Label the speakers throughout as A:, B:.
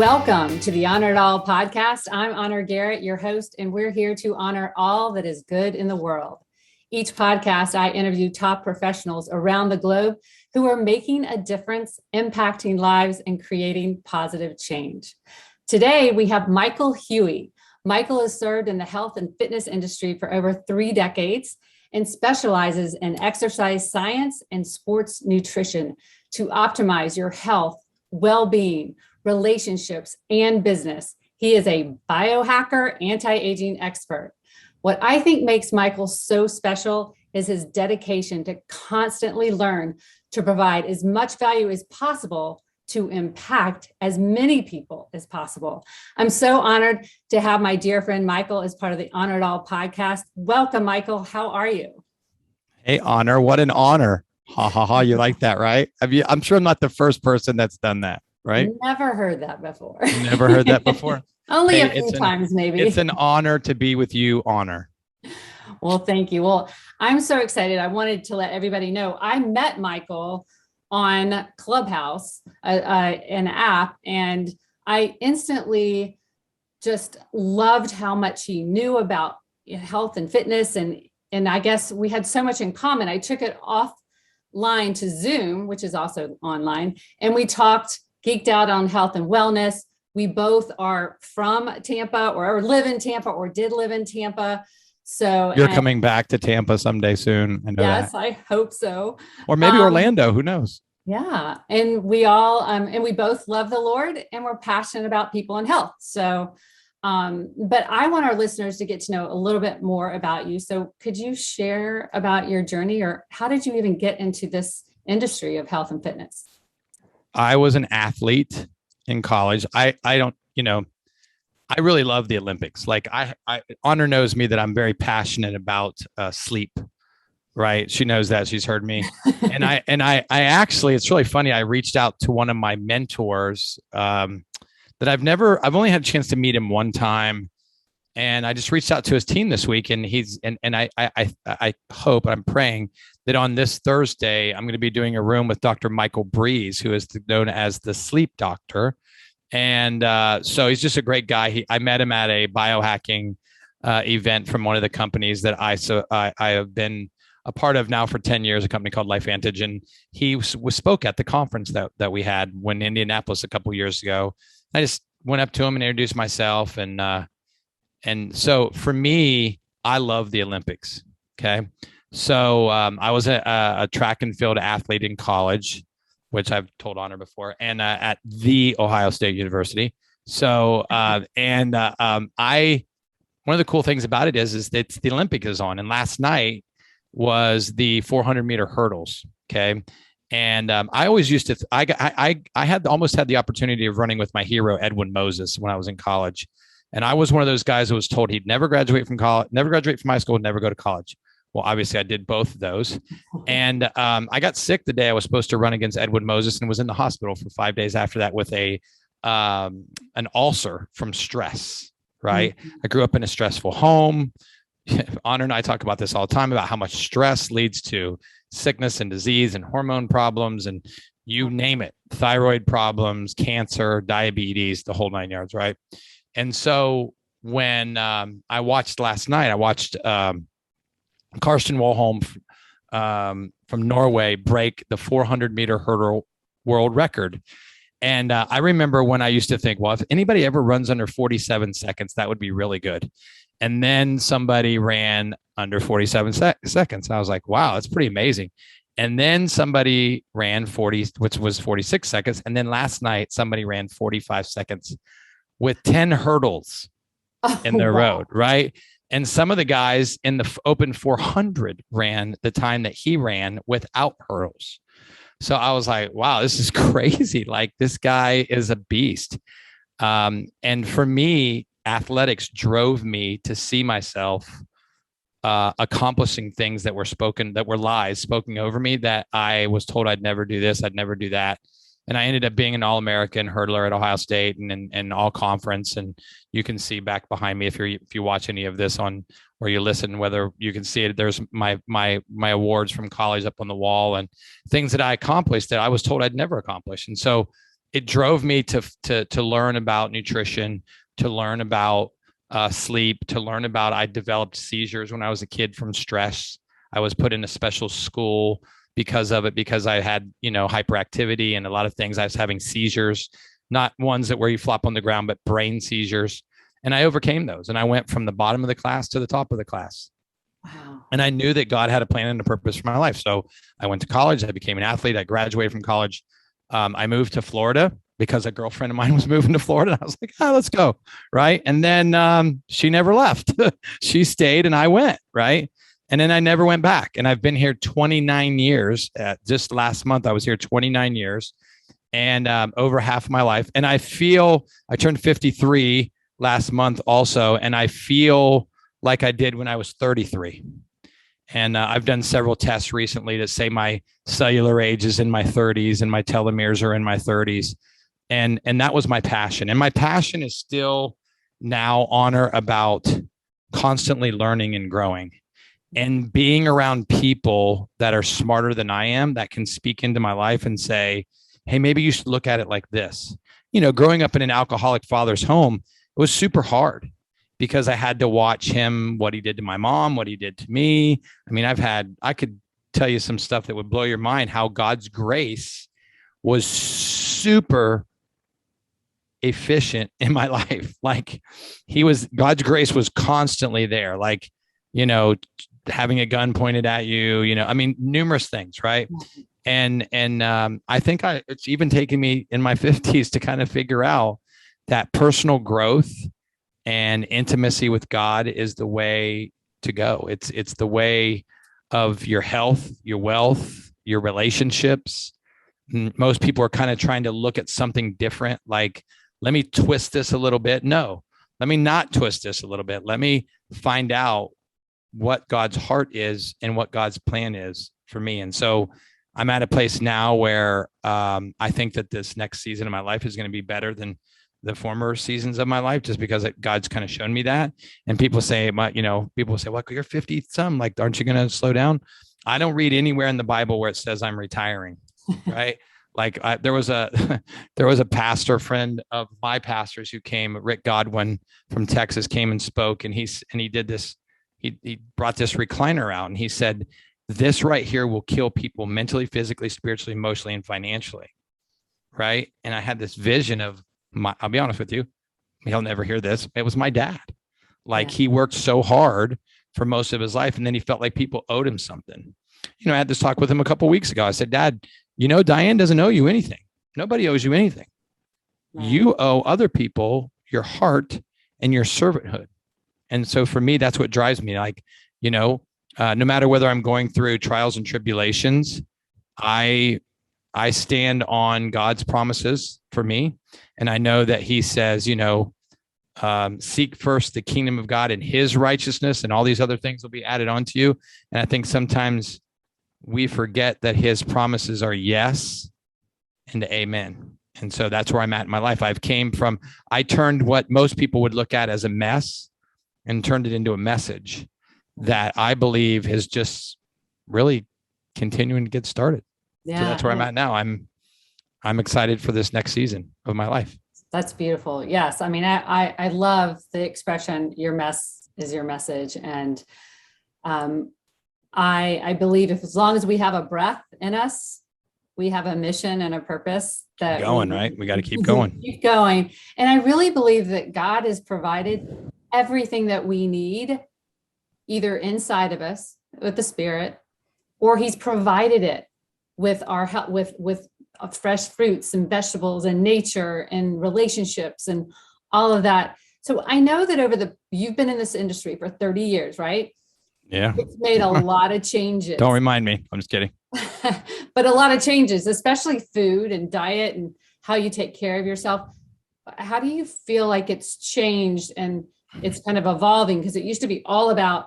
A: Welcome to the Honor It All podcast. I'm Honor Garrett, your host, and we're here to honor all that is good in the world. Each podcast, I interview top professionals around the globe who are making a difference, impacting lives, and creating positive change. Today, we have Michael Huey. Michael has served in the health and fitness industry for over 3 decades and specializes in exercise science and sports nutrition to optimize your health, well-being, relationships, and business. He is a biohacker, anti-aging expert. What I think makes Michael so special is his dedication to constantly learn to provide as much value as possible to impact as many people as possible. I'm so honored to have my dear friend Michael as part of the Honor It All podcast. Welcome, Michael. How are you?
B: Hey, Honor. What an honor. Ha ha ha. You like that, right? I'm sure I'm not the first person that's done that. Right?
A: Never heard that before.
B: Never heard that before?
A: Only a few times, maybe.
B: It's an honor to be with you, Honor.
A: Well, thank you. Well, I'm so excited. I wanted to let everybody know I met Michael on Clubhouse, an app, and I instantly just loved how much he knew about health and fitness. And I guess we had so much in common. I took it offline to Zoom, which is also online, and we talked, geeked out on health and wellness. We both are from Tampa or live in Tampa or did live in Tampa. So
B: you're coming back to Tampa someday soon. I know
A: yes,
B: that.
A: I hope so.
B: Or maybe Orlando, who knows?
A: Yeah. And we all, and we both love the Lord and we're passionate about people and health. So, but I want our listeners to get to know a little bit more about you. So could you share about your journey, or how did you even get into this industry of health and fitness?
B: I was an athlete in college. I really love the Olympics. Like Honor knows me that I'm very passionate about sleep, right? She knows that. She's heard me. and I actually, it's really funny. I reached out to one of my mentors that I've only had a chance to meet him one time. And I just reached out to his team this week, and I hope, I'm praying that on this Thursday, I'm going to be doing a room with Dr. Michael Breeze, who is known as the sleep doctor. And so he's just a great guy. I met him at a biohacking event from one of the companies that I have been a part of now for 10 years, a company called LifeVantage. And he spoke at the conference that we had in Indianapolis a couple of years ago. I just went up to him and introduced myself. And so for me, I love the Olympics. Okay. So I was a track and field athlete in college, which I've told Honor before, and at the Ohio State University. So one of the cool things about it is that the Olympics is on. And last night was the 400 meter hurdles. Okay. And I always used to, I had almost had the opportunity of running with my hero, Edwin Moses, when I was in college. And I was one of those guys who was told he'd never graduate from college, never graduate from high school, never go to college. Well, obviously I did both of those. And I got sick the day I was supposed to run against Edwin Moses and was in the hospital for 5 days after that with an ulcer from stress, right? Mm-hmm. I grew up in a stressful home. Honor and I talk about this all the time about how much stress leads to sickness and disease and hormone problems and you name it, thyroid problems, cancer, diabetes, the whole 9 yards, right? And so when I watched last night, I watched Karsten Warholm from Norway break the 400 meter hurdle world record. And I remember when I used to think, well, if anybody ever runs under 47 seconds, that would be really good. And then somebody ran under 47 seconds. I was like, wow, that's pretty amazing. And then somebody ran 40, which was 46 seconds. And then last night, somebody ran 45 seconds with 10 hurdles in their road, right? And some of the guys in the open 400 ran the time that he ran without hurdles. So I was like, wow, this is crazy. Like, this guy is a beast. And for me, athletics drove me to see myself accomplishing things that were lies spoken over me, that I was told I'd never do this, I'd never do that. And I ended up being an All-American hurdler at Ohio State and all conference. And you can see back behind me if you watch any of this on, or you listen, whether you can see it, there's my awards from college up on the wall and things that I accomplished that I was told I'd never accomplish. And so it drove me to learn about nutrition, to learn about sleep, to learn about, I developed seizures when I was a kid from stress. I was put in a special school because of it, because I had, hyperactivity and a lot of things. I was having seizures, not ones that where you flop on the ground, but brain seizures. And I overcame those. And I went from the bottom of the class to the top of the class.
A: Wow.
B: And I knew that God had a plan and a purpose for my life. So I went to college. I became an athlete. I graduated from college. I moved to Florida because a girlfriend of mine was moving to Florida. I was like, let's go. Right. And then she never left. She stayed and I went. Right. And then I never went back. And I've been here 29 years. Just last month, I was here 29 years and over half of my life. And I turned 53 last month also. And I feel like I did when I was 33. And I've done several tests recently to say my cellular age is in my 30s and my telomeres are in my 30s. And that was my passion. And my passion is still now honor about constantly learning and growing and being around people that are smarter than I am, that can speak into my life and say, hey, maybe you should look at it like this. Growing up in an alcoholic father's home, it was super hard because I had to watch him, what he did to my mom, what he did to me. I mean, I could tell you some stuff that would blow your mind, how God's grace was super efficient in my life. Like God's grace was constantly there. Like, having a gun pointed at you, I mean, numerous things. Right. And I think it's even taken me in my 50s to kind of figure out that personal growth and intimacy with God is the way to go. It's the way of your health, your wealth, your relationships. Most people are kind of trying to look at something different. Like, let me twist this a little bit. No, let me not twist this a little bit. Let me find out what God's heart is and what God's plan is for me. And so I'm at a place now where I think that this next season of my life is going to be better than the former seasons of my life, just because God's kind of shown me that. And people say, well, you're 50 some, like, aren't you going to slow down? I don't read anywhere in the Bible where it says I'm retiring. Right. Like there was a pastor friend of my pastors who came, Rick Godwin from Texas, came and spoke. And he did this. He brought this recliner out and he said, this right here will kill people mentally, physically, spiritually, emotionally, and financially. Right. And I had this vision of I'll be honest with you, he'll never hear this. It was my dad. Like, he worked so hard for most of his life. And then he felt like people owed him something. I had this talk with him a couple of weeks ago. I said, Dad, Diane doesn't owe you anything. Nobody owes you anything. Right. You owe other people your heart and your servanthood. And so for me, that's what drives me. Like, no matter whether I'm going through trials and tribulations, I stand on God's promises for me. And I know that he says, seek first the kingdom of God and his righteousness, and all these other things will be added onto you. And I think sometimes we forget that his promises are yes and amen. And so that's where I'm at in my life. I turned what most people would look at as a mess and turned it into a message that I believe is just really continuing to get started. Yeah. So that's where I'm at now. I'm excited for this next season of my life.
A: That's beautiful. Yes. I mean, I love the expression, your mess is your message. And I believe as long as we have a breath in us, we have a mission and a purpose that
B: right? We got to keep going.
A: Keep going. And I really believe that God has provided everything that we need, either inside of us with the Spirit, or he's provided it with our help, with fresh fruits and vegetables and nature and relationships and all of that. So I know that you've been in this industry for 30 years, right?
B: Yeah.
A: It's made a lot of changes.
B: Don't remind me. I'm just kidding.
A: But a lot of changes, especially food and diet and how you take care of yourself. How do you feel like it's changed and it's kind of evolving? Because it used to be all about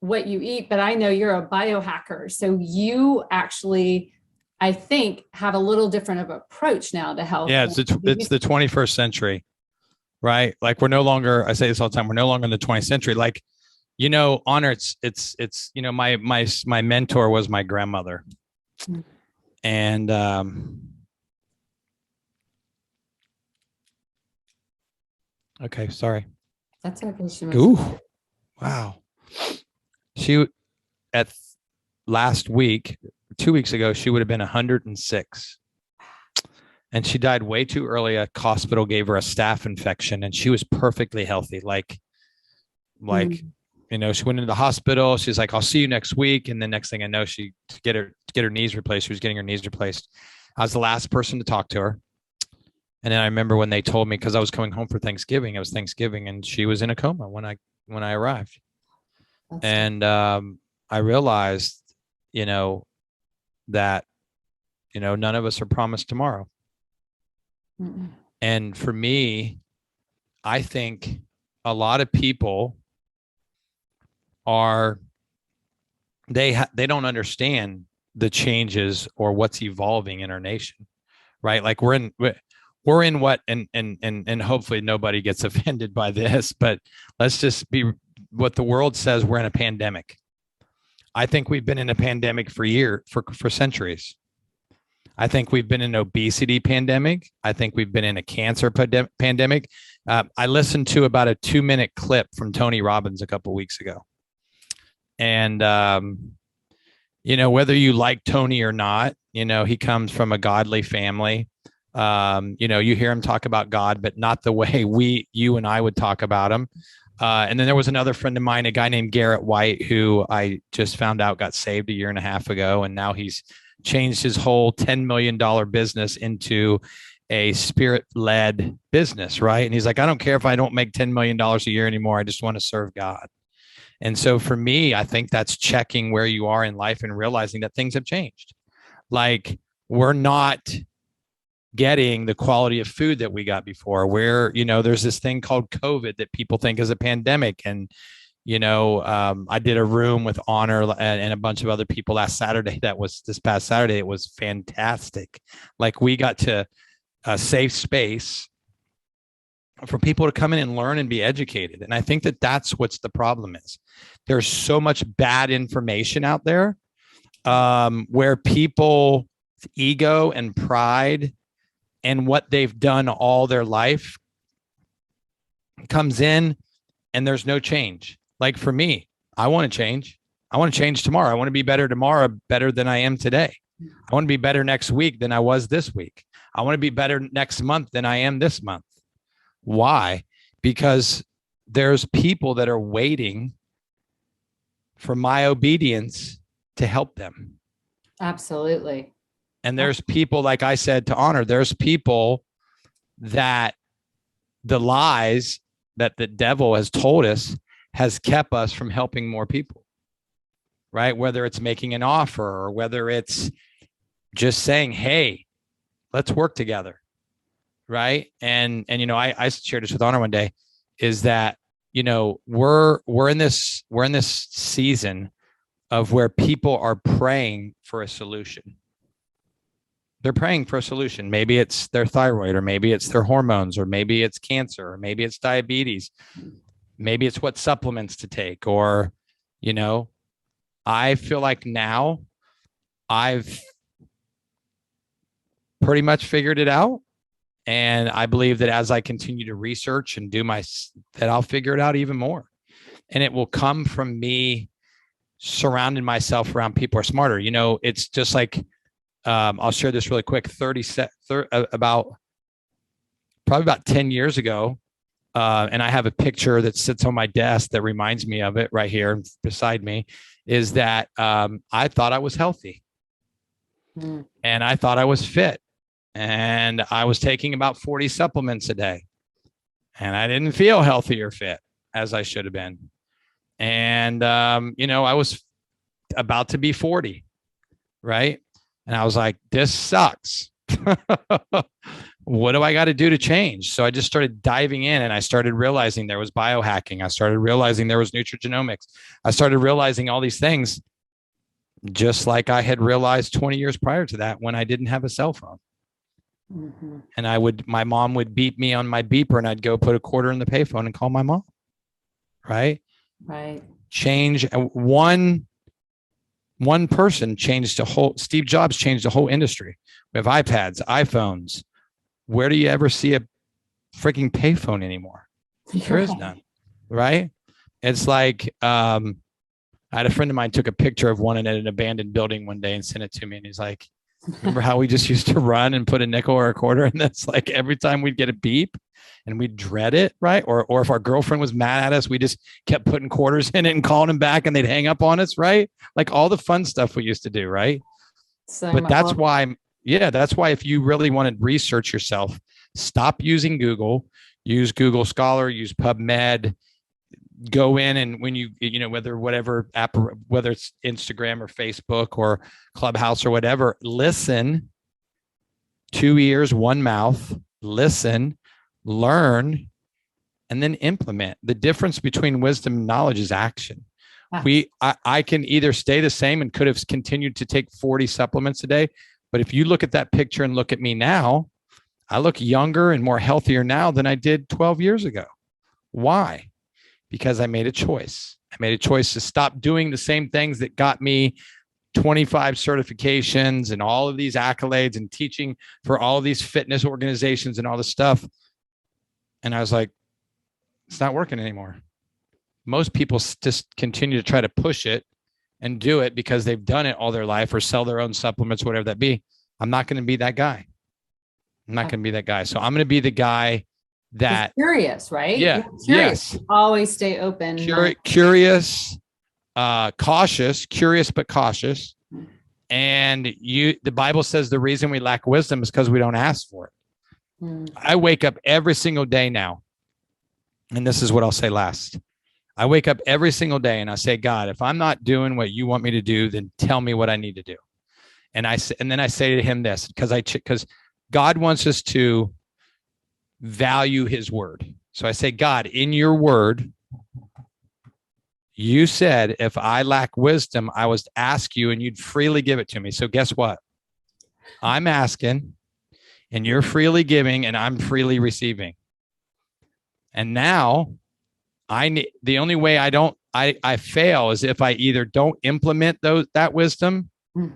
A: what you eat, but I know you're a biohacker. So you actually, I think, have a little different of approach now to health.
B: Yeah, it's the 21st century, right? Like, we're no longer, I say this all the time, we're no longer in the 20th century. Like, Honor, it's my mentor was my grandmother. And Okay. Sorry.
A: That's okay. She must.
B: Ooh. Wow. She at last week, 2 weeks ago, she would have been 106. And she died way too early. A hospital gave her a staph infection and she was perfectly healthy. Like, she went into the hospital. She's like, I'll see you next week. And the next thing I know, to get her knees replaced. She was getting her knees replaced. I was the last person to talk to her. And then I remember when they told me, because I was coming home for Thanksgiving, it was Thanksgiving, and she was in a coma when I arrived. And I realized, that, none of us are promised tomorrow. Mm-mm. And for me, I think a lot of people they don't understand the changes or what's evolving in our nation, right? Like we're in what, and hopefully nobody gets offended by this, but let's just be what the world says. We're in a pandemic. I think we've been in a pandemic for centuries. I think we've been in an obesity pandemic. I think we've been in a cancer pandemic. I listened to about a 2-minute clip from Tony Robbins a couple of weeks ago. And, whether you like Tony or not, he comes from a godly family. You hear him talk about God, but not the way you and I would talk about him. And then there was another friend of mine, a guy named Garrett White, who I just found out got saved a year and a half ago. And now he's changed his whole $10 million business into a spirit-led business, right? And he's like, I don't care if I don't make $10 million a year anymore. I just want to serve God. And so for me, I think that's checking where you are in life and realizing that things have changed. Like we're not getting the quality of food that we got before, where, there's this thing called COVID that people think is a pandemic. And, I did a room with Honor and a bunch of other people last Saturday. That was this past Saturday. It was fantastic. Like we got to a safe space for people to come in and learn and be educated. And I think that that's what's the problem is. There's so much bad information out there where people's ego and pride and what they've done all their life comes in and there's no change. Like for me, I want to change. I want to change tomorrow. I want to be better tomorrow, better than I am today. I want to be better next week than I was this week. I want to be better next month than I am this month. Why? Because there's people that are waiting for my obedience to help them.
A: Absolutely.
B: And there's people, like I said to Honor, there's people that the lies that the devil has told us has kept us from helping more people, right? Whether it's making an offer or whether it's just saying, hey, let's work together. Right. And I shared this with Honor one day is that, we're in this season of where people are praying for a solution. They're praying for a solution. Maybe it's their thyroid, or maybe it's their hormones, or maybe it's cancer, or maybe it's diabetes. Maybe it's what supplements to take, or, I feel like now I've pretty much figured it out. And I believe that as I continue to research and that I'll figure it out even more. And it will come from me surrounding myself around people who are smarter. It's just like, I'll share this really quick. Probably about 10 years ago. And I have a picture that sits on my desk that reminds me of it right here beside me, is that I thought I was healthy and I thought I was fit. And I was taking about 40 supplements a day and I didn't feel healthy or fit as I should have been. And, I was about to be 40. Right. And I was like, this sucks. What do I got to do to change? So I just started diving in and I started realizing there was biohacking. I started realizing there was nutrigenomics. I started realizing all these things, just like I had realized 20 years prior to that when I didn't have a cell phone. Mm-hmm. And my mom would beep me on my beeper and I'd go put a quarter in the payphone and call my mom. Right. Change. One person changed Steve Jobs changed the whole industry. We have iPads, iPhones. Where do you ever see a freaking payphone anymore? There is none. Right. It's like, I had a friend of mine took a picture of one in an abandoned building one day and sent it to me. And he's like, remember how we just used to run and put a nickel or a quarter? And that's like every time we'd get a beep and we'd dread it. Right. Or if our girlfriend was mad at us, we just kept putting quarters in it and calling them back and they'd hang up on us. Right. Like all the fun stuff we used to do. Right. But that's why, that's why if you really want to research yourself, stop using Google, use Google Scholar, use PubMed, go in and when whatever app, whether it's Instagram or Facebook or Clubhouse or whatever, listen, 2 ears, 1 mouth, listen, learn, and then implement. The difference between wisdom and knowledge is action. I can either stay the same and could have continued to take 40 supplements a day. But if you look at that picture and look at me now, I look younger and more healthier now than I did 12 years ago. Why? Because I made a choice. I made a choice to stop doing the same things that got me 25 certifications and all of these accolades and teaching for all of these fitness organizations and all this stuff. And I was like, it's not working anymore. Most people just continue to try to push it and do it because they've done it all their life or sell their own supplements, whatever that be. I'm not going to be that guy. I'm not going to be that guy. So I'm going to be the guy that
A: curious, right?
B: Yeah.
A: Curious.
B: Yes.
A: Always stay open.
B: Curious, cautious, curious, but cautious. And the Bible says the reason we lack wisdom is because we don't ask for it. I wake up every single day now. And this is what I'll say last. I wake up every single day and I say, God, if I'm not doing what you want me to do, then tell me what I need to do. And then I say to him this, because God wants us to value his word. So I say, God, in your word, you said, if I lack wisdom, I was to ask you and you'd freely give it to me. So guess what? I'm asking and you're freely giving and I'm freely receiving. And now the only way I fail is if I either don't implement that wisdom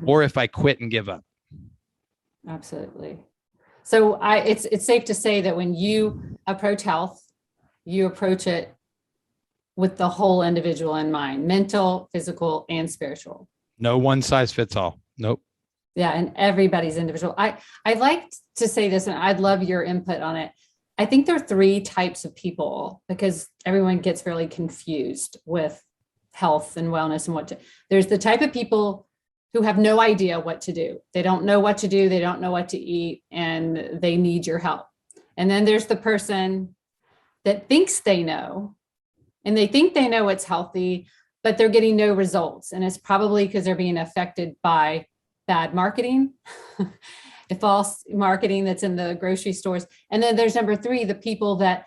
B: or if I quit and give up.
A: Absolutely. So it's safe to say that when you approach health, you approach it with the whole individual in mind, mental, physical, and spiritual.
B: No one size fits all. Nope.
A: Yeah. And everybody's individual. I like to say this, and I'd love your input on it. I think there are 3 types of people because everyone gets really confused with health and wellness and there's the type of people who have no idea what to do. They don't know what to do. They don't know what to eat and they need your help. And then there's the person that thinks they know and they think they know what's healthy, but they're getting no results. And it's probably because they're being affected by bad marketing. The false marketing that's in the grocery stores. And then there's number 3, the people that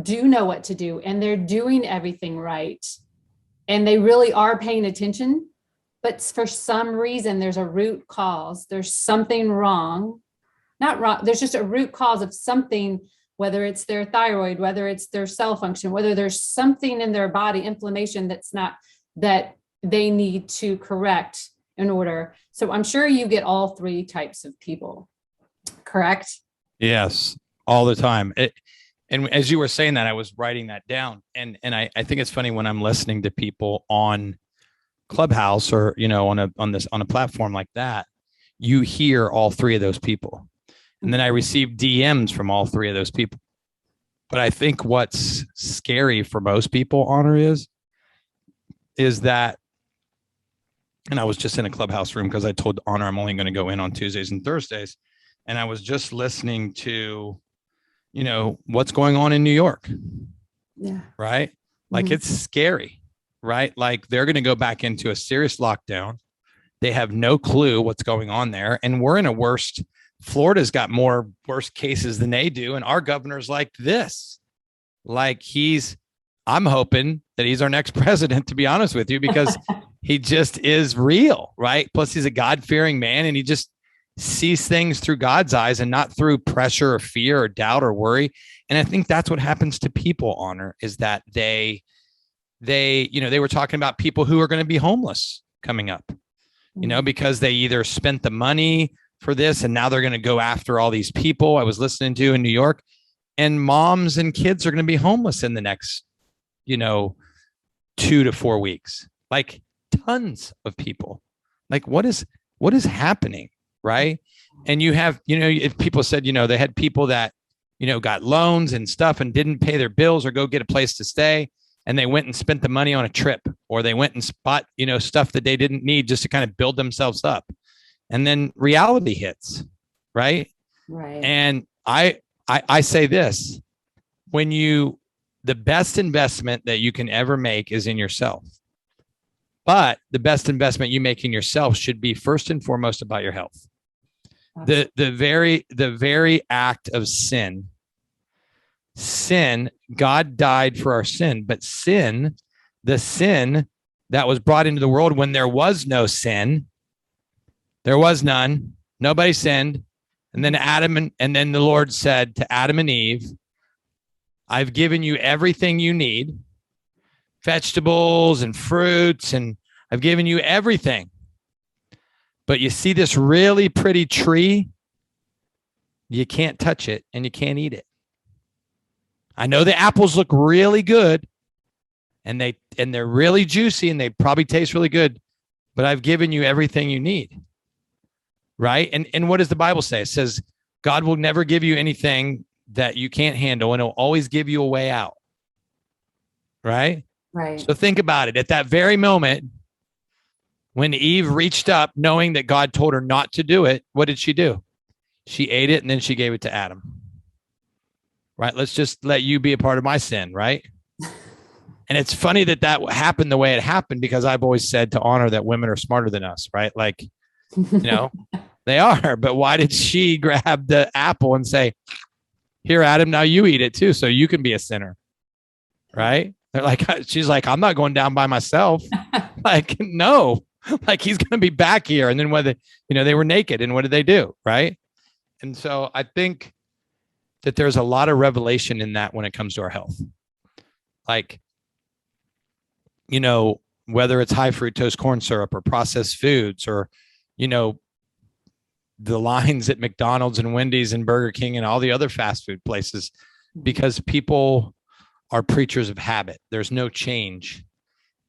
A: do know what to do and they're doing everything right. And they really are paying attention, but for some reason, there's a root cause. There's something wrong, not wrong. There's just a root cause of something, whether it's their thyroid, whether it's their cell function, whether there's something in their body, inflammation that they need to correct in order. So I'm sure you get all 3 types of people, correct?
B: Yes, all the time. And as you were saying that, I was writing that down. And I think it's funny when I'm listening to people on Clubhouse or, on a platform like that, you hear all 3 of those people. And then I receive DMs from all 3 of those people. But I think what's scary for most people, Honor, is that, and I was just in a Clubhouse room because I told Honor I'm only going to go in on Tuesdays and Thursdays. And I was just listening to, what's going on in New York.
A: Yeah.
B: Right. Like it's scary, right? Like they're going to go back into a serious lockdown. They have no clue what's going on there. And we're in Florida's got more worst cases than they do. And our governor's like this, I'm hoping that he's our next president, to be honest with you, because he just is real, right? Plus he's a God-fearing man and he just sees things through God's eyes and not through pressure or fear or doubt or worry. And I think that's what happens to people, Honor, is that they were talking about people who are going to be homeless coming up, because they either spent the money for this and now they're going to go after all these people I was listening to in New York. and moms and kids are going to be homeless in the next, 2 to 4 weeks. Like tons of people. Like what is happening, right? And you have, if people said, they had people that, got loans and stuff and didn't pay their bills or go get a place to stay, and they went and spent the money on a trip, or they went and bought, stuff that they didn't need just to kind of build themselves up. And then reality hits, right?
A: Right.
B: And I say this, the best investment that you can ever make is in yourself. But the best investment you make in yourself should be first and foremost about your health. The very act of sin, God died for our sin, but the sin that was brought into the world when there was no sin, there was none, nobody sinned. And then and then the Lord said to Adam and Eve, I've given you everything you need, vegetables and fruits, and I've given you everything. But you see this really pretty tree, you can't touch it and you can't eat it. I know the apples look really good and they're really juicy and they probably taste really good, but I've given you everything you need. Right? And what does the Bible say? It says God will never give you anything that you can't handle, and he'll always give you a way out. Right?
A: Right.
B: So think about it. At that very moment, when Eve reached up, knowing that God told her not to do it, what did she do? She ate it and then she gave it to Adam. Right? Let's just let you be a part of my sin, right? And it's funny that happened the way it happened, because I've always said to honor that women are smarter than us, right? Like, they are. But why did she grab the apple and say, here, Adam, now you eat it too, so you can be a sinner, right? They're like, she's like, I'm not going down by myself. Like, no, like he's going to be back here. And then whether, they were naked, and what did they do? Right. And so I think that there's a lot of revelation in that when it comes to our health. Like, whether it's high fructose corn syrup or processed foods, or, the lines at McDonald's and Wendy's and Burger King and all the other fast food places, because people are preachers of habit. There's no change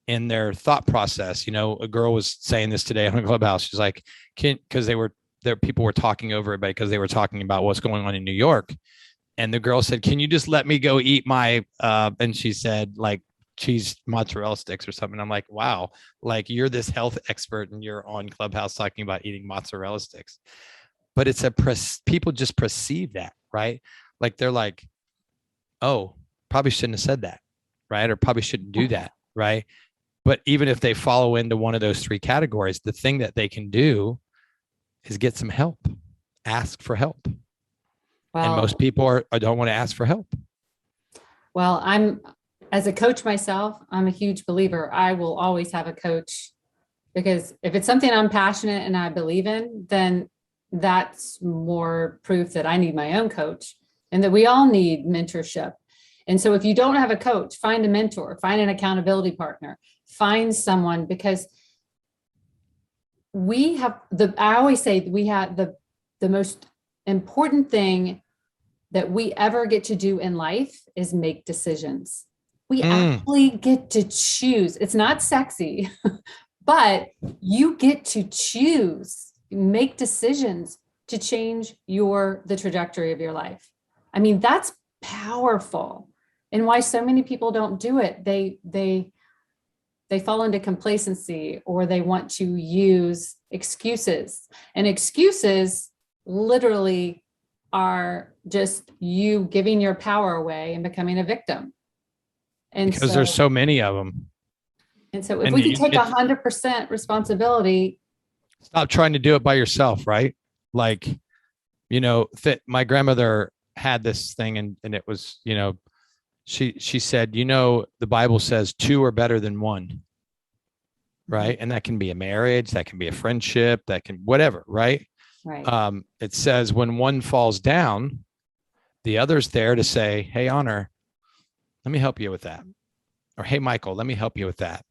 B: in their thought process. A girl was saying this today on a Clubhouse. She's like, because people were talking over everybody because they were talking about what's going on in New York. And the girl said, can you just let me go eat my, and she said like cheese mozzarella sticks or something. I'm like, wow, like you're this health expert and you're on Clubhouse talking about eating mozzarella sticks. But it's people just perceive that, right? Like they're like, oh, probably shouldn't have said that, right? Or probably shouldn't do that, right? But even if they follow into one of those three categories, the thing that they can do is get some help, ask for help. Well, and most people don't want to ask for help.
A: Well, as a coach myself, I'm a huge believer. I will always have a coach, because if it's something I'm passionate and I believe in, then that's more proof that I need my own coach, and that we all need mentorship. And so if you don't have a coach, find a mentor, find an accountability partner, find someone, because I always say we have the most important thing that we ever get to do in life is make decisions. We actually get to choose. It's not sexy, but you get to choose, make decisions to change the trajectory of your life. I mean, that's powerful. And why so many people don't do it. They fall into complacency, or they want to use excuses. And excuses literally are just you giving your power away and becoming a victim. And
B: because there's so many of them.
A: And so if we could take 100% responsibility.
B: Stop trying to do it by yourself, right? Like, my grandmother had this thing, and it was, she said, the Bible says 2 are better than 1. Right. And that can be a marriage, that can be a friendship, that can whatever. Right.
A: Right.
B: It says when one falls down, the other's there to say, hey, Honor, let me help you with that. Or, hey, Michael, let me help you with that.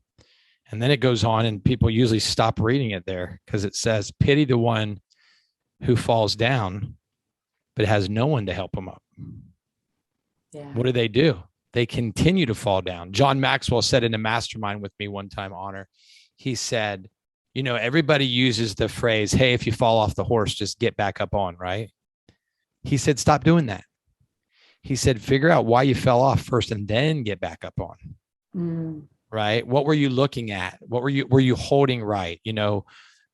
B: And then it goes on, and people usually stop reading it there, because it says, pity the one who falls down, but has no one to help him up.
A: Yeah.
B: What do? They continue to fall down. John Maxwell said in a mastermind with me one time, Honor, he said, everybody uses the phrase, hey, if you fall off the horse, just get back up on, right? He said, stop doing that. He said, figure out why you fell off first and then get back up on. Right. What were you looking at? Were you holding right?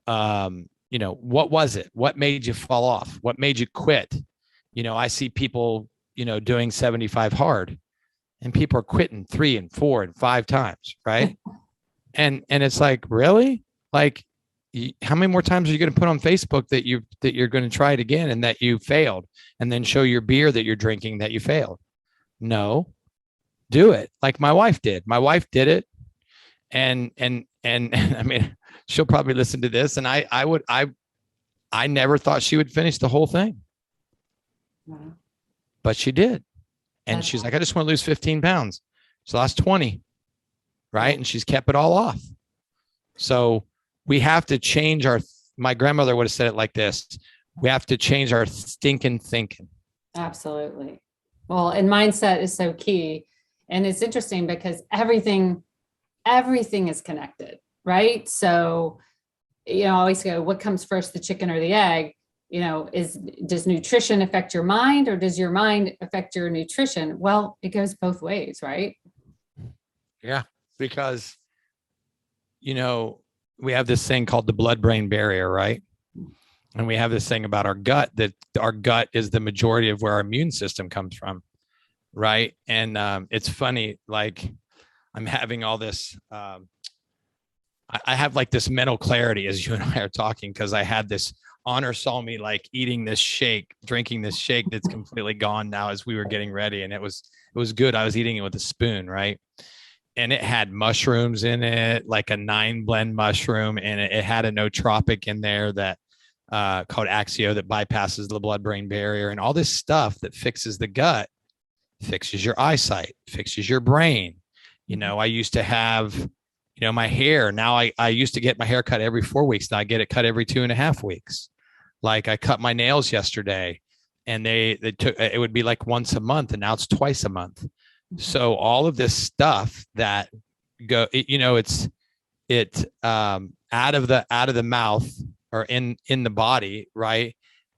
B: What was it? What made you fall off? What made you quit? I see people, doing 75 hard, and people are quitting 3 and 4 and 5 times. Right. and it's like, really? Like, how many more times are you going to put on Facebook that you're going to try it again and that you failed, and then show your beer that you're drinking that you failed? No, do it. Like my wife did. My wife did it. And I mean, she'll probably listen to this, and I never thought she would finish the whole thing. Wow. But she did. And she's like, I just want to lose 15 pounds. She lost 20. Right. And she's kept it all off. So we have to change my grandmother would have said it like this. We have to change our stinking thinking. Absolutely.
A: Well, and mindset is so key. And it's interesting because everything is connected, right? So, I always go, what comes first, the chicken or the egg? Does nutrition affect your mind, or does your mind affect your nutrition? Well, it goes both ways, right?
B: Yeah, because, we have this thing called the blood-brain barrier, right? And we have this thing about our gut, that our gut is the majority of where our immune system comes from, right? And it's funny, like I'm having all this, I have like this mental clarity as you and I are talking, because I had this, Honor saw me like eating this shake, drinking this shake that's completely gone now as we were getting ready. And it was good. I was eating it with a spoon, right? And it had mushrooms in it, like a 9-blend mushroom, and it had a nootropic in there that called Axio that bypasses the blood-brain barrier, and all this stuff that fixes the gut, fixes your eyesight, fixes your brain. I used to have, my hair. Now I used to get my hair cut every 4 weeks. Now I get it cut every 2.5 weeks. Like I cut my nails yesterday, and they took, it would be like once a month, and now it's twice a month. So all of this stuff that it's out of the mouth, or in the body, right,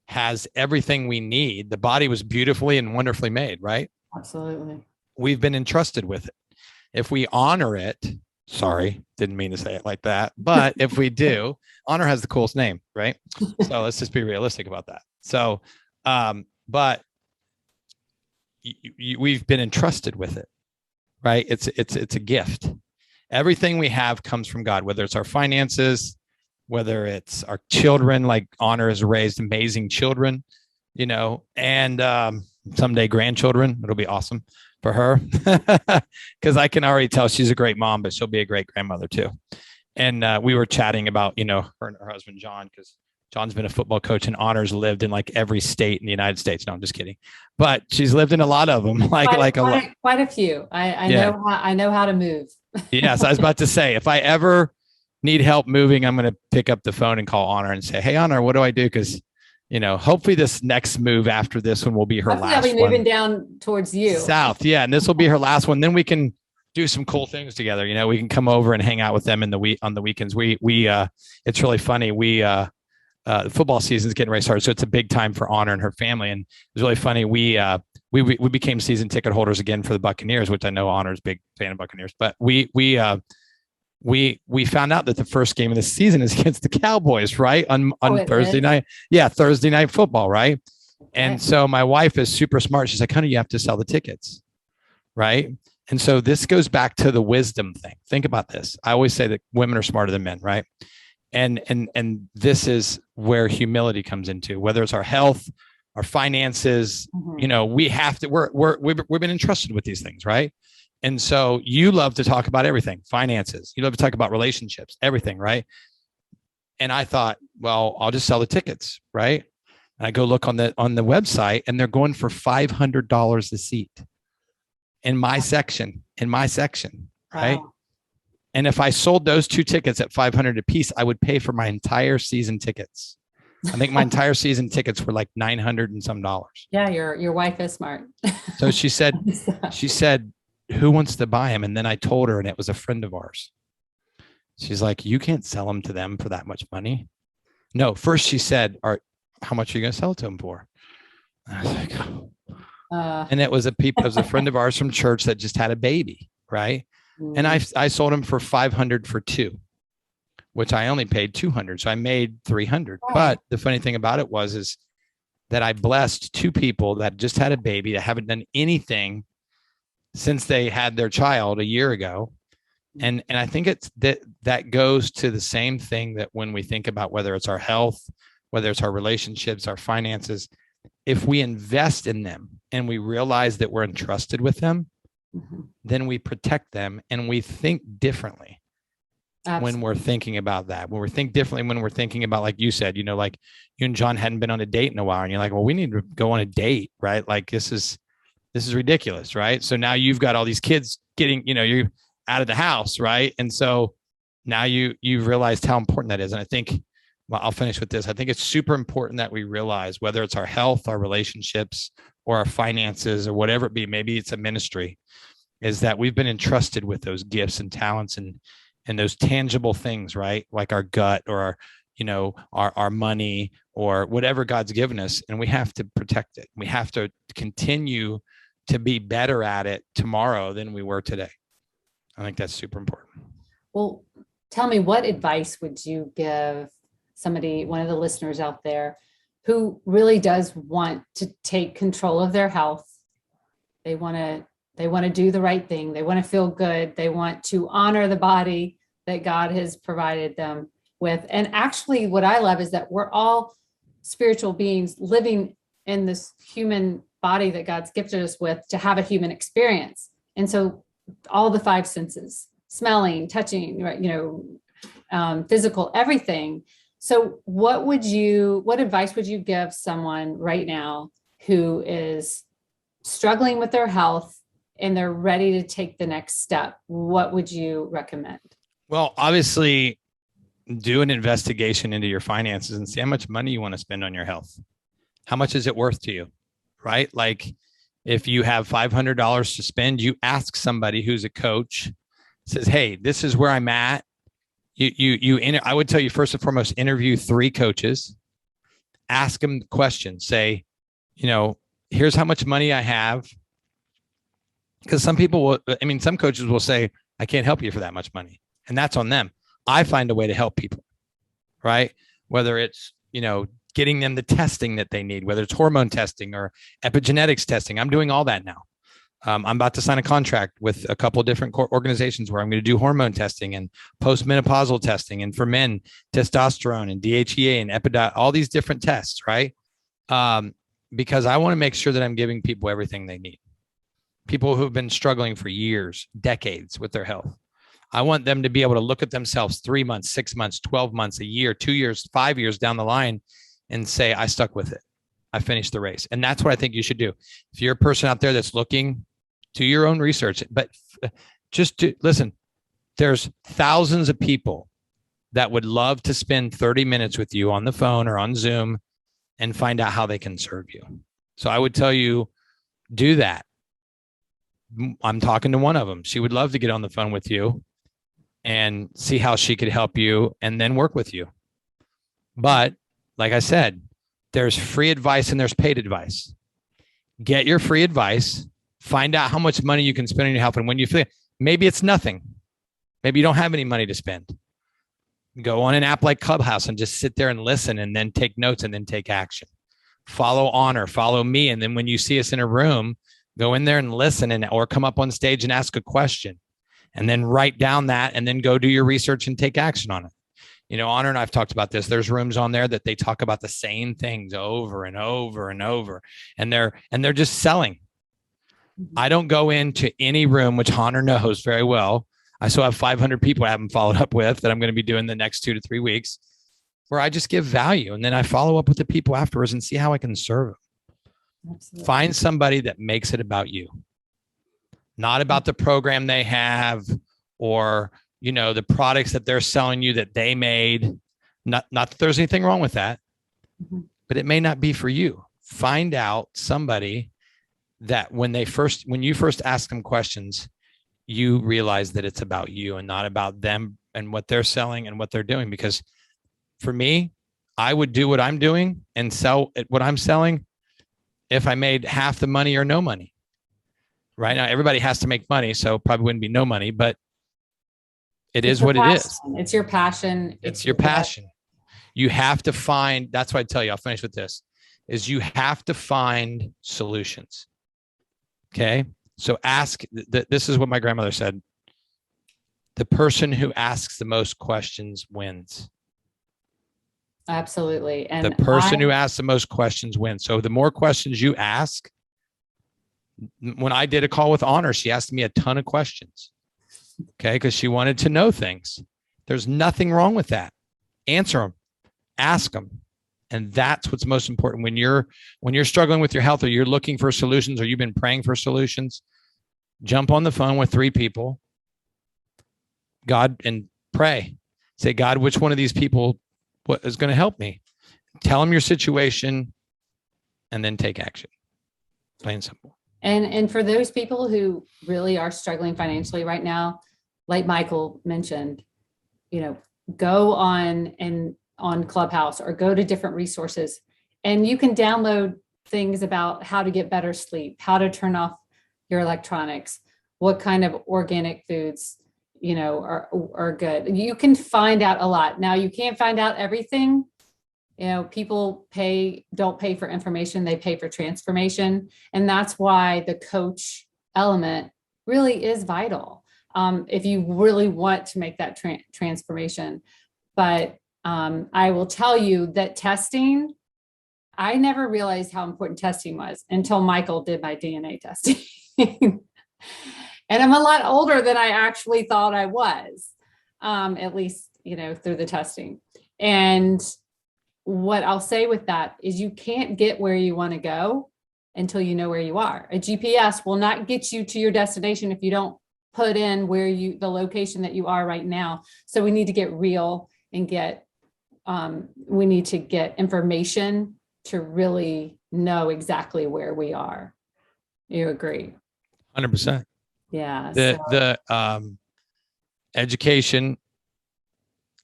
B: has everything we need. The body was beautifully and wonderfully made, right?
A: Absolutely.
B: We've been entrusted with it. If we honor it, sorry, didn't mean to say it like that, but if we do, honor has the coolest name, right? So let's just be realistic about that. So, but we've been entrusted with it, right? It's a gift. Everything we have comes from God, whether it's our finances, whether it's our children. Like Honor has raised amazing children, and someday grandchildren. It'll be awesome for her, because I can already tell she's a great mom, but she'll be a great grandmother too. And we were chatting about, her and her husband, John, because John's been a football coach, and Honor's lived in like every state in the United States. No, I'm just kidding. But she's lived in a lot of them, quite
A: a few. I know how to move.
B: Yes, I was about to say, if I ever need help moving, I'm going to pick up the phone and call Honor and say, hey, Honor, what do I do? Because, hopefully this next move after this one will be her last one.
A: I'll be moving down towards you.
B: South. Yeah. And this will be her last one. Then we can do some cool things together. We can come over and hang out with them on the weekends. It's really funny. The football season is getting ready to start, so it's a big time for Honor and her family. And it's really funny. We became season ticket holders again for the Buccaneers, which I know Honor's a big fan of Buccaneers. But we found out that the first game of the season is against the Cowboys, right? On Thursday night. Yeah, Thursday night football, right? And so my wife is super smart. She's like, honey, you have to sell the tickets, right? And so this goes back to the wisdom thing. Think about this. I always say that women are smarter than men, right? And this is where humility comes into, whether it's our health, our finances. We have to. We've been entrusted with these things, right? And so you love to talk about everything, finances. You love to talk about relationships, everything, right? And I thought, well, I'll just sell the tickets, right? And I go look on the website, and they're going for $500 a seat in my section, right? Wow. And if I sold those 2 tickets at $500 a piece, I would pay for my entire season tickets I think my entire season tickets were like $900 and some dollars.
A: Yeah, your wife is smart.
B: So she said, who wants to buy them? And then I told her, and it was a friend of ours. She's like, you can't sell them to them for that much money. No, first she said, how much are you going to sell it to them for? And I was like, oh. And it was a friend of ours from church that just had a baby, right? And I sold him for $500 for two, which I only paid $200. So I made $300. Oh. But the funny thing about it is that I blessed two people that just had a baby that haven't done anything since they had their child a year ago. And I think it's that goes to the same thing that when we think about whether it's our health, whether it's our relationships, our finances, if we invest in them and we realize that we're entrusted with them, then we protect them and we think differently. Absolutely. When we're thinking about that, when we think differently, when we're thinking about, like you said, like you and John hadn't been on a date in a while and you're like, well, we need to go on a date, right? Like this is ridiculous, right? So now you've got all these kids getting, you're out of the house, right? And so now you've realized how important that is. And I think, well, I'll finish with this. I think it's super important that we realize whether it's our health, our relationships, or our finances, or whatever it be, maybe it's a ministry, is that we've been entrusted with those gifts and talents and those tangible things, right? Like our gut or our money or whatever God's given us, and we have to protect it. We have to continue to be better at it tomorrow than we were today. I think that's super important.
A: Well, tell me, what advice would you give somebody, one of the listeners out there who really does want to take control of their health? They want to do the right thing. They want to feel good. They want to honor the body that God has provided them with. And actually what I love is that we're all spiritual beings living in this human body that God's gifted us with to have a human experience. And so all the five senses, smelling, touching, right, physical, everything. So what advice would you give someone right now who is struggling with their health and they're ready to take the next step? What would you recommend?
B: Well, obviously do an investigation into your finances and see how much money you want to spend on your health. How much is it worth to you, right? Like if you have $500 to spend, you ask somebody who's a coach, says, hey, this is where I'm at. I would tell you, first and foremost, interview 3 coaches, ask them questions, say, here's how much money I have. Because some coaches will say, I can't help you for that much money. And that's on them. I find a way to help people, right? Whether it's, getting them the testing that they need, whether it's hormone testing or epigenetics testing. I'm doing all that now. I'm about to sign a contract with a couple of different organizations where I'm going to do hormone testing and postmenopausal testing, and for men, testosterone and DHEA and epidiol, all these different tests, right? Because I want to make sure that I'm giving people everything they need. People who've been struggling for years, decades with their health. I want them to be able to look at themselves 3 months, 6 months, 12 months, a year, 2 years, 5 years down the line and say, I stuck with it. I finished the race. And that's what I think you should do. If you're a person out there that's looking, do your own research, but listen, there's thousands of people that would love to spend 30 minutes with you on the phone or on Zoom and find out how they can serve you. So I would tell you, do that. I'm talking to one of them. She would love to get on the phone with you and see how she could help you and then work with you. But like I said, there's free advice and there's paid advice. Get your free advice, find out how much money you can spend on your health. And when you feel, maybe it's nothing. Maybe you don't have any money to spend. Go on an app like Clubhouse and just sit there and listen and then take notes and then take action. Follow Honor, follow me. And then when you see us in a room, go in there and listen or come up on stage and ask a question and then write down that and then go do your research and take action on it. Honor and I've talked about this. There's rooms on there that they talk about the same things over and over and over, and they're just selling. I don't go into any room, which Honor knows very well. I still have 500 people I haven't followed up with that I'm going to be doing the next 2 to 3 weeks, where I just give value. And then I follow up with the people afterwards and see how I can serve them. Absolutely. Find somebody that makes it about you, not about the program they have or, the products that they're selling you that they made. Not that there's anything wrong with that, but it may not be for you. Find out somebody that when you first ask them questions, you realize that it's about you and not about them and what they're selling and what they're doing. Because for me, I would do what I'm doing and sell what I'm selling if I made half the money or no money. Right now, everybody has to make money, so probably wouldn't be no money, but it's what
A: passion.
B: it is.
A: It's your passion.
B: It's your passion. You have to find, that's why I tell you, I'll finish with this, is you have to find solutions. Okay. So this is what my grandmother said. The person who asks the most questions wins.
A: Absolutely. And
B: the person who asks the most questions wins. So the more questions you ask, when I did a call with Honor, she asked me a ton of questions. Okay. Because she wanted to know things. There's nothing wrong with that. Answer them, ask them. And that's what's most important when you're struggling with your health, or you're looking for solutions, or you've been praying for solutions. Jump on the phone with 3 people, God, and pray. Say, God, which one of these people is going to help me? Tell them your situation, and then take action. Plain and simple.
A: And for those people who really are struggling financially right now, like Michael mentioned, go on Clubhouse or go to different resources, and you can download things about how to get better sleep, how to turn off your electronics, what kind of organic foods, are good. You can find out a lot. Now, you can't find out everything. People don't pay for information, they pay for transformation. And that's why the coach element really is vital. If you really want to make that transformation. But I will tell you that testing, I never realized how important testing was until Michael did my DNA testing. And I'm a lot older than I actually thought I was, at least, through the testing. And what I'll say with that is you can't get where you want to go until you know where you are. A GPS will not get you to your destination if you don't put in the location that you are right now. So we need to get real and we need to get information to really know exactly where we are. You agree?
B: 100%.
A: Yeah.
B: The education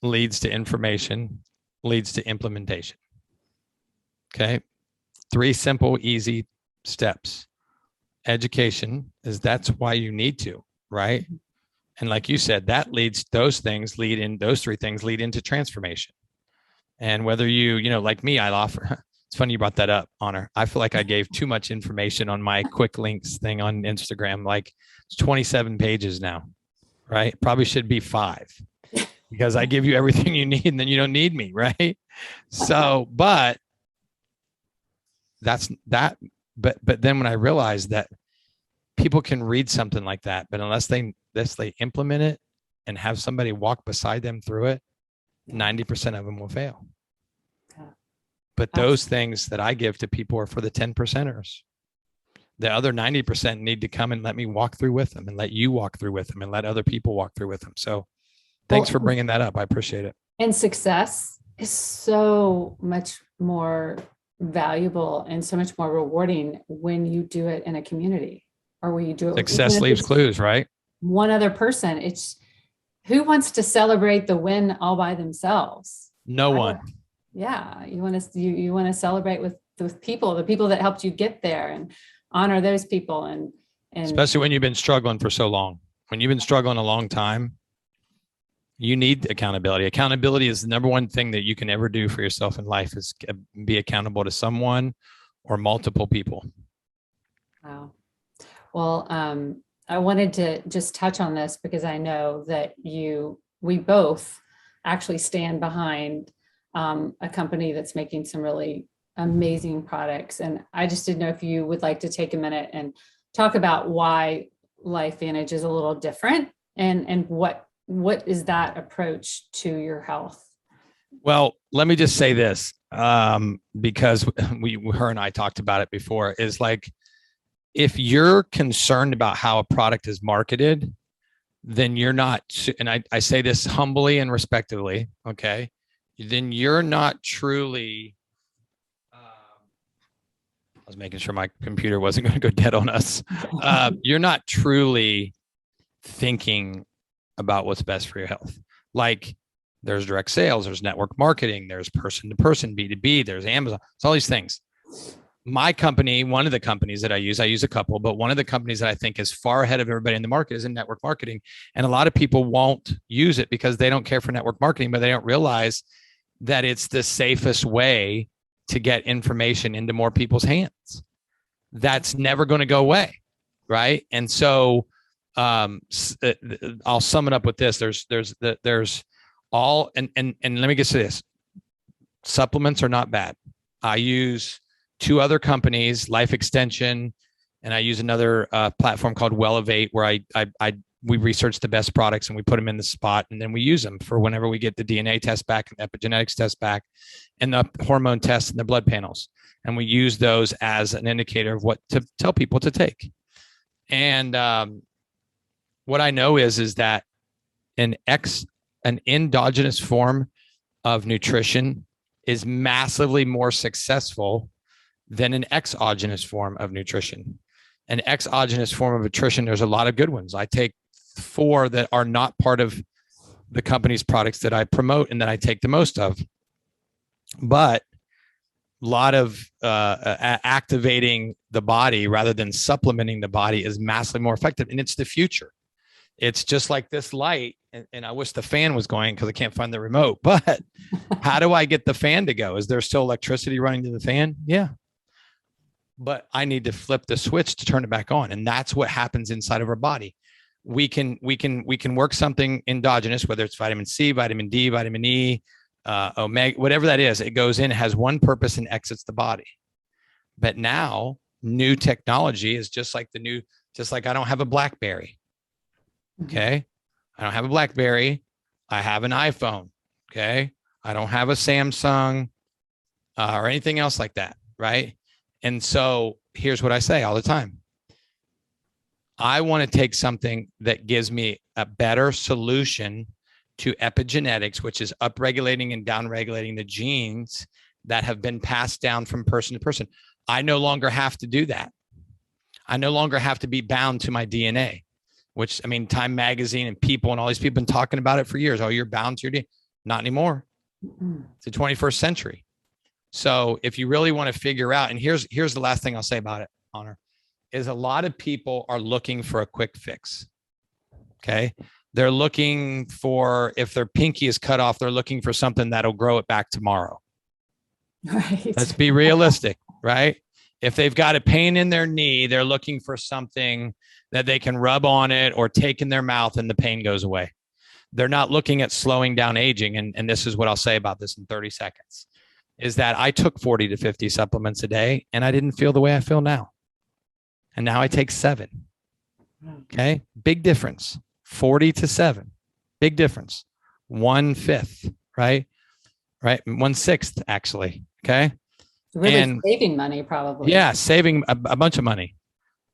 B: leads to information, leads to implementation. Okay. 3 simple, easy steps. Education that's why you need to, right? And like you said, those 3 things lead into transformation. And whether like me, it's funny you brought that up, Honor. I feel like I gave too much information on my quick links thing on Instagram. Like, it's 27 pages now, right? Probably should be 5 because I give you everything you need and then you don't need me, right? So, but that's that. But then when I realized that people can read something like that, but unless they implement it and have somebody walk beside them through it, 90% of them will fail. But those things that I give to people are for the 10%ers. The other 90% need to come and let me walk through with them, and let you walk through with them, and let other people walk through with them. So thanks for bringing that up. I appreciate it.
A: And success is so much more valuable and so much more rewarding when you do it in a community, or when you do it.
B: Success leaves clues, right?
A: One other person. It's who wants to celebrate the win all by themselves?
B: No one.
A: Yeah. You want to celebrate with the people that helped you get there, and honor those people. And
B: especially when you've been struggling for so long. When you've been struggling a long time, you need accountability. Accountability is the number one thing that you can ever do for yourself in life, is be accountable to someone or multiple people.
A: Wow. Well, I wanted to just touch on this because I know that we both actually stand behind a company that's making some really amazing products. And I just didn't know if you would like to take a minute and talk about why LifeVantage is a little different, and what is that approach to your health?
B: Well, let me just say this, because her and I talked about it before, is like, if you're concerned about how a product is marketed, then you're not, and I say this humbly and respectively, okay, then you're not truly was making sure my computer wasn't going to go dead on us. You're not truly thinking about what's best for your health. Like there's direct sales, there's network marketing, there's person to person, B2B, there's Amazon. It's all these things. My company, one of the companies that I use a couple, but one of the companies that I think is far ahead of everybody in the market is in network marketing. And a lot of people won't use it because they don't care for network marketing, but they don't realize that it's the safest way to get information into more people's hands. That's never going to go away. Right. And so I'll sum it up with this. There's all, and let me get to this. Supplements are not bad. I use 2 other companies, Life Extension, and I use another platform called Wellevate, where we research the best products and we put them in the spot, and then we use them for whenever we get the DNA test back and epigenetics test back and the hormone tests and the blood panels. And we use those as an indicator of what to tell people to take. And what I know is that an endogenous form of nutrition is massively more successful than an exogenous form of nutrition. An exogenous form of nutrition, there's a lot of good ones. I take 4 that are not part of the company's products that I promote and that I take the most of. But a lot of activating the body rather than supplementing the body is massively more effective. And it's the future. It's just like this light. And I wish the fan was going because I can't find the remote. But how do I get the fan to go? Is there still electricity running to the fan? Yeah. But I need to flip the switch to turn it back on. And that's what happens inside of our body. We can work something endogenous, whether it's vitamin C, vitamin D, vitamin E, omega, whatever that is. It goes in, has one purpose, and exits the body. But now new technology is just like I don't have a BlackBerry. Okay. I don't have a BlackBerry. I have an iPhone. Okay. I don't have a Samsung or anything else like that. Right. And so here's what I say all the time. I want to take something that gives me a better solution to epigenetics, which is upregulating and downregulating the genes that have been passed down from person to person. I no longer have to do that. I no longer have to be bound to my DNA, which, I mean, Time Magazine and people and all these people have been talking about it for years. Oh, you're bound to your DNA. Not anymore. It's the 21st century. So if you really want to figure out, and here's the last thing I'll say about it, Honor, is a lot of people are looking for a quick fix. Okay. They're looking for, if their pinky is cut off, they're looking for something that'll grow it back tomorrow. Right. Let's be realistic, right? If they've got a pain in their knee, they're looking for something that they can rub on it or take in their mouth and the pain goes away. They're not looking at slowing down aging. And this is what I'll say about this in 30 seconds, is that I took 40 to 50 supplements a day and I didn't feel the way I feel now. And now I take 7. Okay. Big difference. 40 to 7. Big difference. 1/5, right? Right. 1/6 actually. Okay.
A: Really saving money probably.
B: Yeah. Saving a bunch of money.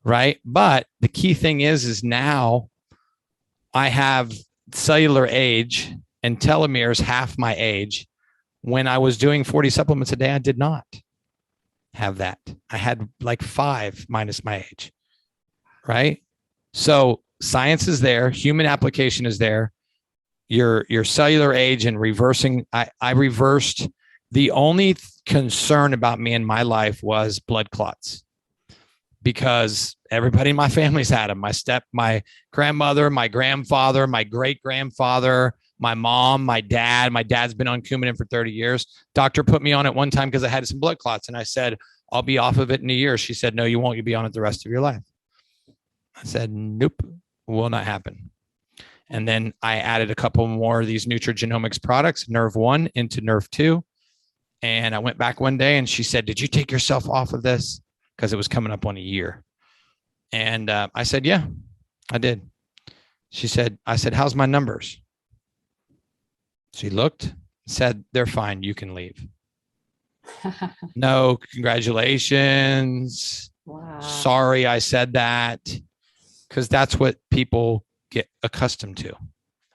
B: Right. But the key thing is now I have cellular age and telomeres half my age. When I was doing 40 supplements a day, I did not have that. I had like 5 minus my age. Right. So science is there. Human application is there. Your cellular age and reversing. I reversed. The only concern about me in my life was blood clots, because everybody in my family's had them. My grandmother, my grandfather, my great grandfather, my mom, my dad. My dad's been on Coumadin for 30 years. Doctor put me on it one time because I had some blood clots. And I said, I'll be off of it in a year. She said, no, you won't. You'll be on it the rest of your life. I said, nope, will not happen. And then I added a couple more of these nutrigenomics products, Nerve 1 into Nerve 2. And I went back one day and she said, did you take yourself off of this? Because it was coming up on a year. And I said, yeah, I did. I said, how's my numbers? She looked, said, they're fine. You can leave. No, congratulations. Wow. Sorry, I said that. Because that's what people get accustomed to.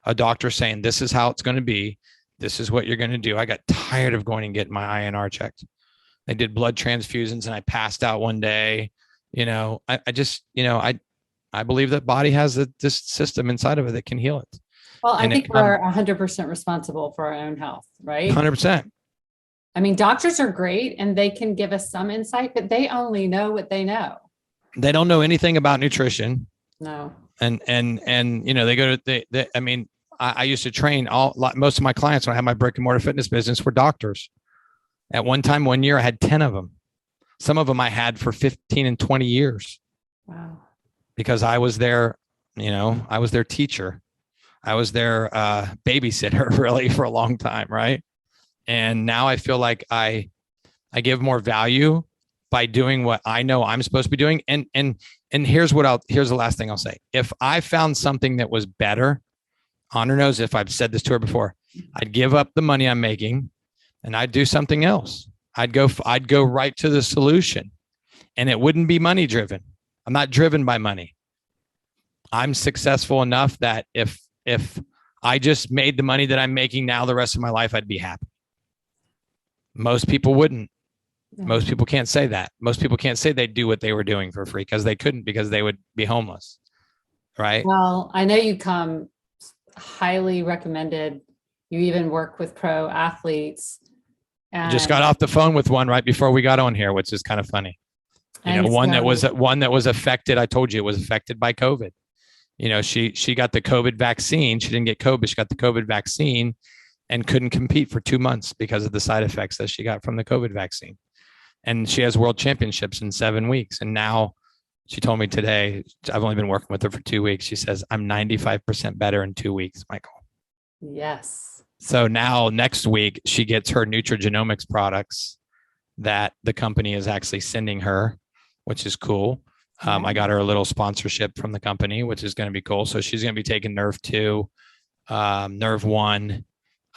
B: A doctor saying, this is how it's going to be. This is what you're going to do. I got tired of going and getting my INR checked. They did blood transfusions and I passed out one day. I just, I believe that body has this system inside of it that can heal it.
A: Well, I
B: And
A: think we're 100% responsible for our own health, right?
B: 100%.
A: I mean, doctors are great and they can give us some insight, but they only know what they know.
B: They don't know anything about nutrition.
A: No.
B: And they go to I mean, I used to train most of my clients when I had my brick and mortar fitness business were doctors. At one time, one year, I had 10 of them. Some of them I had for 15 and 20 years.
A: Wow.
B: Because I was their teacher. I was their babysitter really for a long time. Right. And now I feel like I give more value by doing what I know I'm supposed to be doing. And here's the last thing I'll say. If I found something that was better, Honor knows, if I've said this to her before, I'd give up the money I'm making and I'd do something else. I'd go right to the solution, and it wouldn't be money driven. I'm not driven by money. I'm successful enough that if I just made the money that I'm making now the rest of my life, I'd be happy. Most people wouldn't. Most people can't say that. Most people can't say they'd do what they were doing for free because they couldn't, because they would be homeless. Right.
A: Well, I know you come highly recommended. You even work with pro athletes. And
B: just got off the phone with one right before we got on here, which is kind of funny. One that was affected. I told you it was affected by COVID. She got the COVID vaccine. She didn't get COVID. She got the COVID vaccine and couldn't compete for 2 months because of the side effects that she got from the COVID vaccine. And she has world championships in 7 weeks. And now she told me today, I've only been working with her for 2 weeks. She says, I'm 95% better in 2 weeks, Michael.
A: Yes.
B: So now next week, she gets her nutrigenomics products that the company is actually sending her, which is cool. I got her a little sponsorship from the company, which is going to be cool. So she's going to be taking Nerve 2, Nerve 1,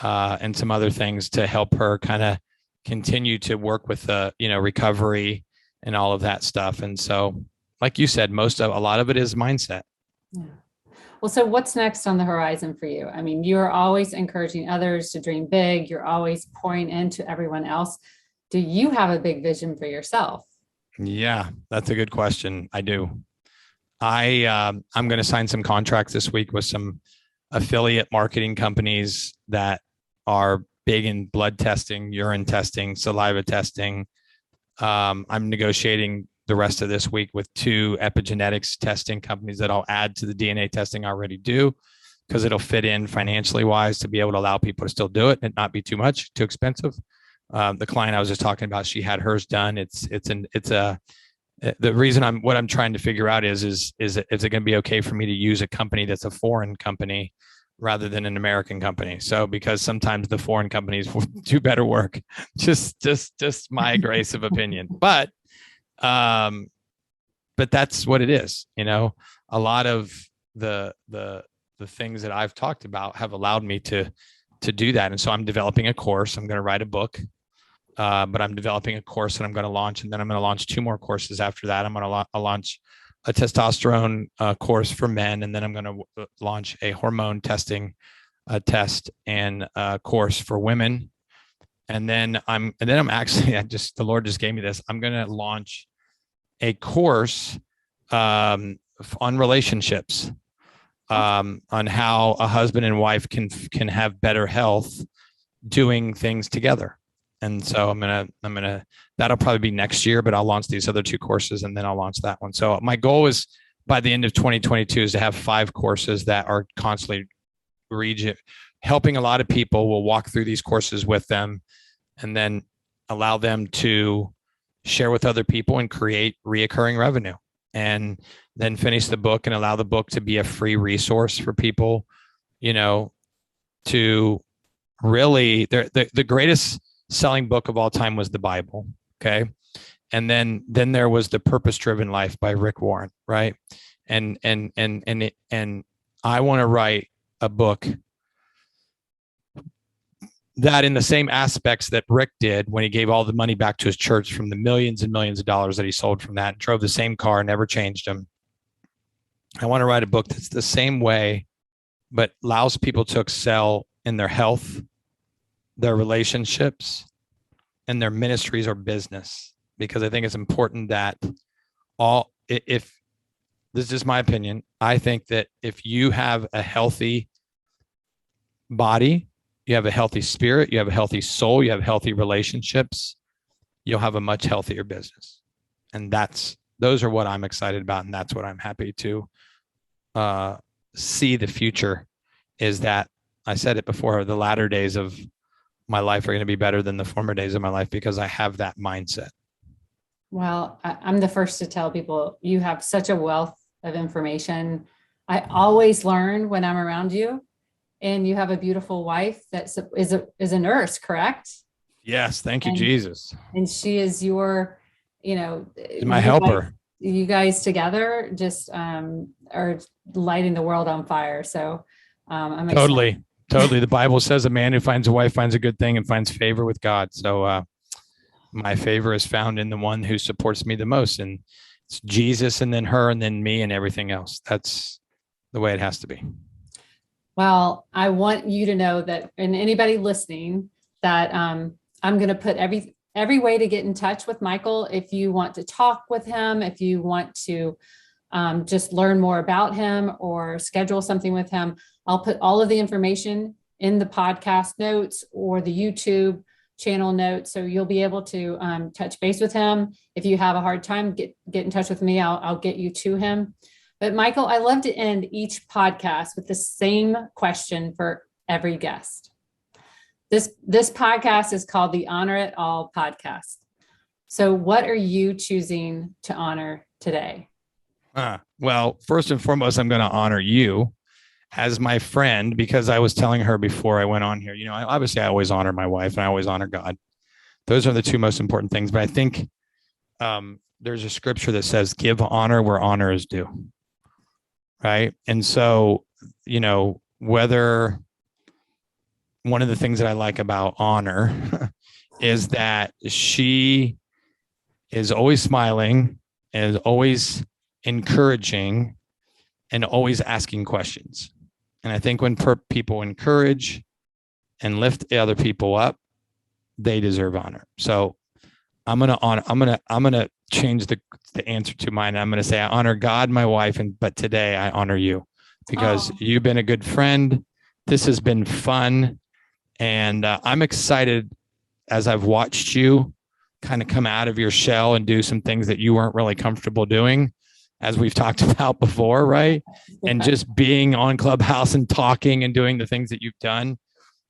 B: and some other things to help her kind of continue to work with the, recovery and all of that stuff. And so, like you said, a lot of it is mindset.
A: Yeah. Well, so what's next on the horizon for you? I mean, you're always encouraging others to dream big. You're always pouring into everyone else. Do you have a big vision for yourself?
B: Yeah, that's a good question. I do. I'm going to sign some contracts this week with some affiliate marketing companies that are big in blood testing, urine testing, saliva testing. I'm negotiating the rest of this week with 2 epigenetics testing companies that I'll add to the DNA testing I already do, because it'll fit in financially wise to be able to allow people to still do it and not be too expensive. The client I was just talking about, she had hers done. The reason what I'm trying to figure out is it going to be okay for me to use a company that's a foreign company rather than an American company? So, because sometimes the foreign companies will do better work, just my aggressive opinion, but that's what it is. A lot of the things that I've talked about have allowed me to do that. And so I'm developing a course. I'm going to write a book, but I'm developing a course that I'm going to launch. And then I'm going to launch 2 more courses after that. I'm going to launch a testosterone course for men. And then I'm going to launch a hormone testing test and course for women. And then I'm actually, the Lord just gave me this. I'm going to launch a course on relationships, on how a husband and wife can have better health doing things together. And so that'll probably be next year, but I'll launch these other 2 courses and then I'll launch that one. So my goal is by the end of 2022 is to have 5 courses that are constantly helping a lot of people. We'll walk through these courses with them and then allow them to share with other people and create reoccurring revenue, and then finish the book and allow the book to be a free resource for people, to really, the greatest selling book of all time was the Bible. Okay. And then there was The Purpose Driven Life by Rick Warren. Right. And I want to write a book that, in the same aspects that Rick did when he gave all the money back to his church from the millions and millions of dollars that he sold from that, and drove the same car, never changed him. I want to write a book that's the same way, but allows people to excel in their health, their relationships, and their ministries or business, because I think it's important that if this is my opinion, I think that if you have a healthy body, you have a healthy spirit, you have a healthy soul, you have healthy relationships, you'll have a much healthier business. And those are what I'm excited about. And that's what I'm happy to see the future is that. I said it before, the latter days of my life are going to be better than the former days of my life because I have that mindset.
A: Well, I'm the first to tell people you have such a wealth of information. I always learn when I'm around you, and you have a beautiful wife that is a nurse, correct?
B: Yes. Thank you, Jesus.
A: And she is your,
B: She's my helper.
A: You guys together just are lighting the world on fire. So I'm excited.
B: Totally. The Bible says a man who finds a wife finds a good thing and finds favor with God. So my favor is found in the one who supports me the most. And it's Jesus and then her and then me and everything else. That's the way it has to be.
A: Well, I want you to know that, and anybody listening, that I'm going to put every way to get in touch with Michael. If you want to talk with him, if you want to just learn more about him or schedule something with him, I'll put all of the information in the podcast notes or the YouTube channel notes. So you'll be able to touch base with him. If you have a hard time, get in touch with me. I'll get you to him. But Michael, I love to end each podcast with the same question for every guest. This podcast is called the Honor It All podcast. So what are you choosing to honor today?
B: Well, first and foremost, I'm going to honor you as my friend, because I was telling her before I went on here, obviously I always honor my wife and I always honor God. Those are the two most important things. But I think there's a scripture that says, give honor where honor is due. Right. And so, whether one of the things that I like about Honor is that she is always smiling and always encouraging and always asking questions. And I think when people encourage and lift other people up, they deserve honor. So I'm going to change the answer to mine. I'm going to say, I honor God, my wife, but today I honor you because you've been a good friend. This has been fun. And I'm excited as I've watched you kind of come out of your shell and do some things that you weren't really comfortable doing, as we've talked about before, right? And just being on Clubhouse and talking and doing the things that you've done.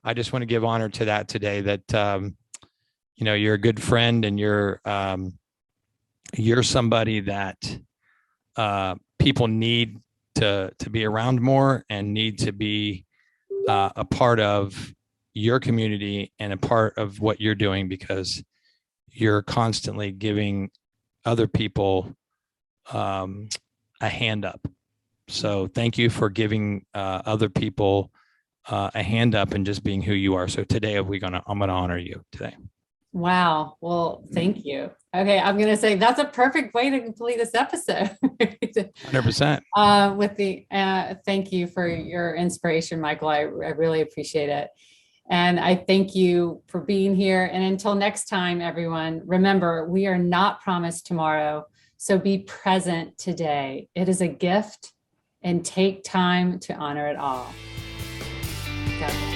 B: I just want to give honor to that today, that, you're a good friend and you're somebody that people need to be around more and need to be a part of your community and a part of what you're doing, because you're constantly giving other people a hand up. So thank you for giving other people a hand up and just being who you are. So today I'm going to honor you today. Wow. Well, thank you. Okay. I'm going to say that's a perfect way to complete this episode. 100%. With the, thank you for your inspiration, Michael. I really appreciate it. And I thank you for being here. And until next time, everyone, remember, we are not promised tomorrow. So be present today. It is a gift, and take time to honor it all. Got it.